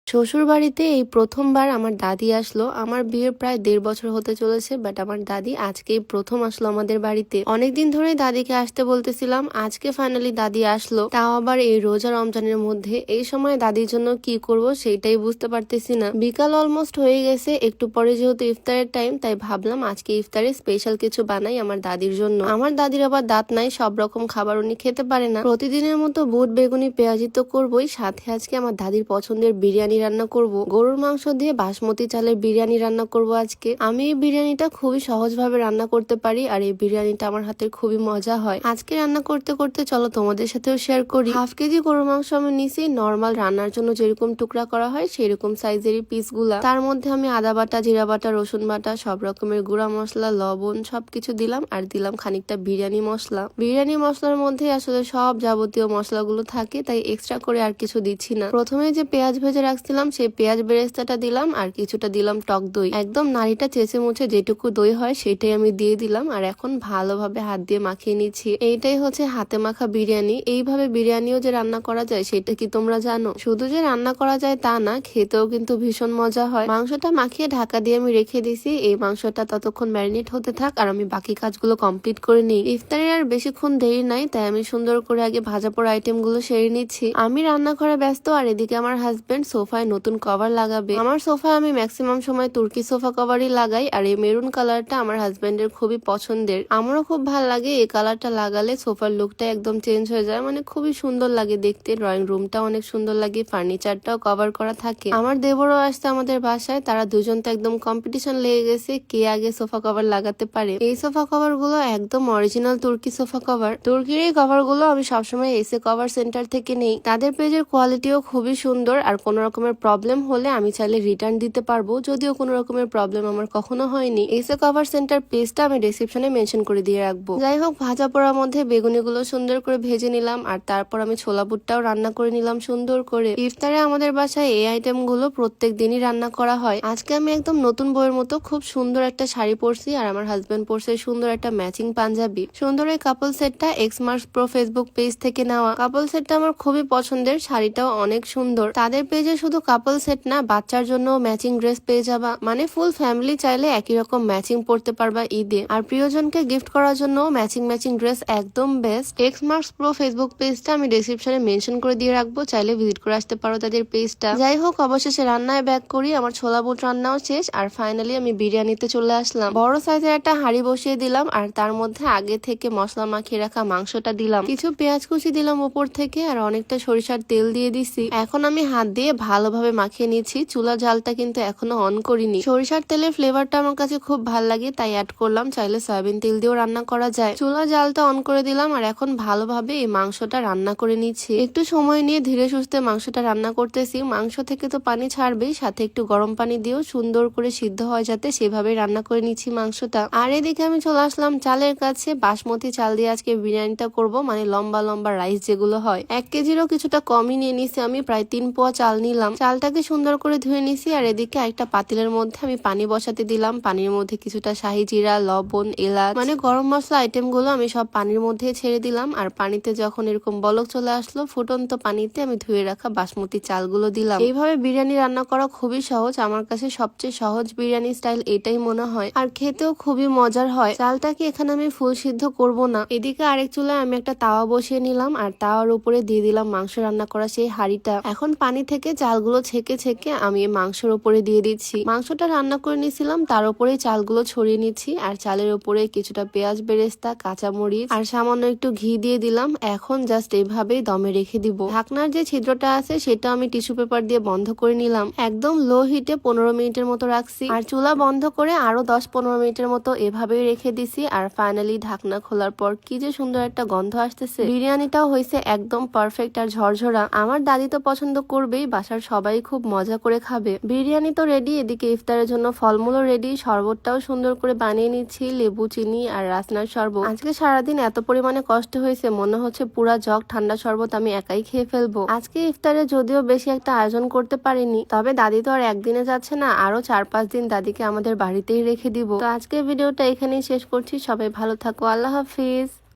শ্বশুর বাড়িতে এই প্রথমবার আমার দাদি আসলো। আমার বিয়ের প্রায় 1.5 বছর হতে চলেছে, বাট আমার দাদি আজকেই প্রথম আসলো আমাদের বাড়িতে। অনেকদিন ধরেই দাদিকে আসতে বলতেছিলাম, আজকে ফাইনালি দাদি আসলো, তাও আবার এই রোজা রমজানের মধ্যে। এই সময় দাদির জন্য কি করব সেটাই বুঝতে পারতেছি না। বিকাল অলমোস্ট হয়ে গেছে, একটু পরে যেহেতু ইফতারের টাইম, তাই ভাবলাম আজকে ইফতারে স্পেশাল কিছু বানাই আমার দাদির জন্য। আমার দাদির আবার দাঁত নাই, সব রকম খাবার উনি খেতে পারে না। প্রতিদিনের মতো বুট বেগুনি পেঁয়াজি তো করবোই, সাথে আজকে আমার দাদির পছন্দের বিরিয়ানি রান্না করব। গরুর মাংস দিয়ে বাসমতি চালের বিরিয়ানি রান্না করব আজকে। আমি এই বিরিয়ানিটা খুবই সহজভাবে রান্না করতে পারি, আর এই বিরিয়ানিটা আমার হাতের খুবই মজা হয়। আজকে রান্না করতে করতে চলো তোমাদের সাথেও শেয়ার করি। 1/2 কেজি গরুর মাংস আমি নিছি, নর্মাল রান্নার জন্য যেরকম টুকরা করা হয় সেরকম সাইজেরই পিসগুলা। তার মধ্যে আমি আদা বাটা, জিরা বাটা, রসুন বাটা, সব রকমের গুঁড়া মশলা, লবণ সবকিছু দিলাম, আর দিলাম খানিকটা বিরিয়ানি মশলা। বিরিয়ানি মশলার মধ্যে আসলে সব যাবতীয় মশলাগুলো থাকে, তাই এক্সট্রা করে আর কিছু দিচ্ছি না। প্রথমে যে পেঁয়াজ ভেজে রাখছিলাম সেই পেঁয়াজ বেরেস্তাটা দিলাম, আর কিছুটা দিলাম টক দই। একদম নাড়িটা চেঁচে মুছে যেটুকু দই হয় সেটাই আমি দিয়ে দিলাম, আর এখন ভালোভাবে হাত দিয়ে মাখিয়ে নিচ্ছি। এইটাই হচ্ছে হাতে মাখা বিরিয়ানি। এইভাবে বিরিয়ানিও যে রান্না করা যায় সেটা কি তোমরা জানো? শুধু যে রান্না করা যায় তা না, খেতেও কিন্তু ভীষণ মজা হয়। মাংসটা মাখিয়ে ঢাকা দিয়ে আমি রেখে দিছি, এই মাংসটা ততক্ষণ ম্যারিনেট হতে থাক আর আমি বাকি কাজগুলো কমপ্লিট করে নিই। ইফতারের আর বেশিক্ষণ দেরি নাই, তাই আমি সুন্দর করে আগে ভাজা পোড়া আইটেম গুলো সেরে নিচ্ছি। আমি রান্নাঘরে ব্যস্ত, আর এদিকে আমার হাজবেন্ড সোফায় নতুন কভার লাগাবে। আমার সোফায় আমি ম্যাক্সিমাম সময় তুর্কি সোফা কভারই লাগাই, আর এই মেরুন কালারটা আমার হাজবেন্ডের খুবই পছন্দের। আমারও খুব ভালো লাগে, এই কালারটা লাগালে সোফার লুকটা একদম চেঞ্জ হয়ে যায়, মানে খুবই সুন্দর লাগে দেখতে। ড্রয়িং রুমটা অনেক সুন্দর লাগে, ফার্নিচারটাও কভার করা থাকে। আমার দেবরও আসছে আমাদের বাসায়, তারা দুজন তো একদম কম্পিটিশন লেগে গেছে কে আগে সোফা কভার লাগাতে পারে। এই সোফা কভার গুলো একদম অরিজিনাল তুর্কি সোফা কভার। তুর্কির এই কভার গুলো আমি সবসময় এসে কভার সেন্টার থেকে নেই। তাদের পেজের কোয়ালিটিও খুবই সুন্দর, আর কোন রকমের প্রবলেম হলে আমি চাইলে রিটার্ন দিতে পারবো, যদিও কোনো রকমের প্রবলেম আমার কখনো হয়নি। এসে কভার সেন্টার পেজটা আমি ডেসক্রিপশনে মেনশন করে দিয়ে রাখবো। যাই হোক, ভাজা পোড়ার মধ্যে বেগুনি গুলো সুন্দর করে ভেজে নিলাম, আর তারপর আমি ছোলা বুটটাও রান্না করে নিলাম সুন্দর করে। ইফতারে আমাদের বাসায় এই আইটেম গুলো প্রত্যেক দিনই রান্না করা হয়। আজকে আমি একদম নতুন বইয়ের মতো খুব সুন্দর একটা শাড়ি পরছি, আর আমার হাজবেন্ড পরছে সুন্দর একটা ম্যাচিং পাঞ্জাবি। সুন্দর এই কাপল সেটটা এক্সমার্স প্রো ফেসবুক পেজ থেকে নেওয়া। কাপল সেটটা আমার খুবই পছন্দের, শাড়িটাও অনেক সুন্দর। তাদের পেজে শুধু কাপল সেট না, বাচ্চার জন্য ম্যাচিং ড্রেস পেয়ে যাবা, মানে ফুল ফ্যামিলি চাইলে একই রকম ম্যাচিং পরতে পারবা ঈদে। আর প্রিয়জনকে গিফট করার জন্য ম্যাচিং ড্রেস একদম বেস্ট। এক্সমার্স প্রো ফেসবুক পেজটা আমি ডেসক্রিপশনে মেনশন করে দিয়ে রাখবো, চাইলে ভিজিট করে আসতে পারো তাদের পেজটা। যাই হোক, অবশেষে রান্নায় ব্যাক করি, আমার ছোলা বুট রান্নাও শেষ, আর ফাইনালি আমি বিরিয়ানিতে চলে আসলাম। বড় সাইজের একটা হাঁড়ি বসিয়ে দিলাম, আর তার মধ্যে আগে থেকে মশলা মাখিয়ে রাখা মাংসটা দিলাম, কিছু পেঁয়াজ কুচি দিলাম উপর থেকে, আর অনেকটা সরিষার তেল দিয়ে দিছি। এখন আমি হাত দিয়ে ভালোভাবে মাখিয়ে নিচ্ছি। চুলা জালটা কিন্তু এখনো অন করিনি। সরিষার তেলের ফ্লেভারটা আমার কাছে খুব ভাল লাগে, তাই অ্যাড করলাম। চাইলে সয়াবিন তেল দিয়েও রান্না করা যায়। চুলা জালটা অন করে দিলাম, আর এখন ভালোভাবে এই মাংসটা রান্না করে নিচ্ছি। একটু সময় নিয়ে ধীরে সুস্থে মাংসটা রান্না করতেছি। মাংস থেকে তো পানি ছাড়বেই, সাথে একটু গরম পানি দিয়েও সুন্দর করে সিদ্ধ হয় যাতে, সেভাবে রান্না করে নিচ্ছি মাংসটা। আর এদিকে আমি চলে আসলাম চালের কাছে। বাসমতি চাল দিয়ে আজকে বিরিয়ানিটা করব, মানে লম্বা লম্বা রাইস যেগুলো হয়। 1 কেজিরও কিছুটা কমই নিয়ে নিছি আমি, প্রায় 3 পোয়া চাল নিলাম। চালটাকে সুন্দর করে ধুয়ে নিছি, আর এদিকে একটা পাতিলের মধ্যে আমি পানি বসাতে দিলাম। পানির মধ্যে কিছুটা শাহি জিরা, লবণ, এলাচ, মানে গরম মশলা আইটেম গুলো আমি সব পানির মধ্যে ছেড়ে দিলাম। আর পানিতে যখন এরকম বলক চলে আসলো, ফুটন্ত পানিতে আমি ধুয়ে রাখা বাসমতি চালগুলো দিলাম। এইভাবে বিরিয়ানি রান্না করা খুবই সহজ, আমার কাছে সবচেয়ে সহজ বিরিয়ানি স্টাইল এটাই মনে হয়, আর খেতেও খুবই মজার হয়। চালটাকে এখানে আমি ফুল সিদ্ধ করব না। এদিকে আরেক চুলায় আমি একটা তাওয়া বসিয়ে নিলাম, আর তাওয়ার উপরে দিয়ে দিলাম মাংস রান্না করা সেই হাঁড়িটা। এখন পানি থেকে চালগুলো ছেঁকে ছেঁকে আমি মাংসের উপরে দিয়ে দিচ্ছি। মাংসটা রান্না করে নিয়েছিলাম, তার উপরে চালগুলো ছড়িয়ে নিচ্ছি, আর চালের উপরে কিছুটা পেঁয়াজ বেরেস্তা, কাঁচামরিচ আর সামান্য একটু ঘি দিয়ে দিলাম। এখন জাস্ট এইভাবেই দমে রেখে দিব। ঢাকনার যে ছিদ্রটা আছে সেটা আমি টিস্যু পেপার দিয়ে বন্ধ করে নিলাম। একদম লো হিটে 15 মিনিটের মতো রাখছি, আর চুলা বন্ধ করে আরো 10-15 মিনিটের মতো এভাবেই রেখে দিছি। আর ফাইনালি ঢাকনা খোলার পর কি যে সুন্দর একটা গন্ধ আসতেছে। বিরিয়ানিটাও হয়েছে একদম পারফেক্ট আর ঝরঝরা। আমার দাদি তো পছন্দ করবেই, বাসার সবাই খুব মজা করে খাবে। বিরিয়ানি তো রেডি, এদিকে ইফতারের জন্য ফলমূলও রেডি। শরবতটাও সুন্দর করে বানিয়ে নিচ্ছি, লেবু, চিনি আর রাসনার শরবত। আজকে সারাদিন এত পরিমাণে কষ্ট হয়েছে, মনে হচ্ছে পুরা জগ ঠান্ডা শরবত আমি একাই খেয়ে ফেলবো। আজকে ইফতারে যদিও বেশি একটা আয়োজন করতে পারিনি, তবে দাদি তো আর একদিনে যাচ্ছে না, আরো 4-5 দিন দাদিকে আমাদের বাড়িতেই রেখে দিব। তো আজকের ভিডিওটা এখানেই শেষ করছি। সবাই ভালো থাকো, আল্লাহ হাফিজ।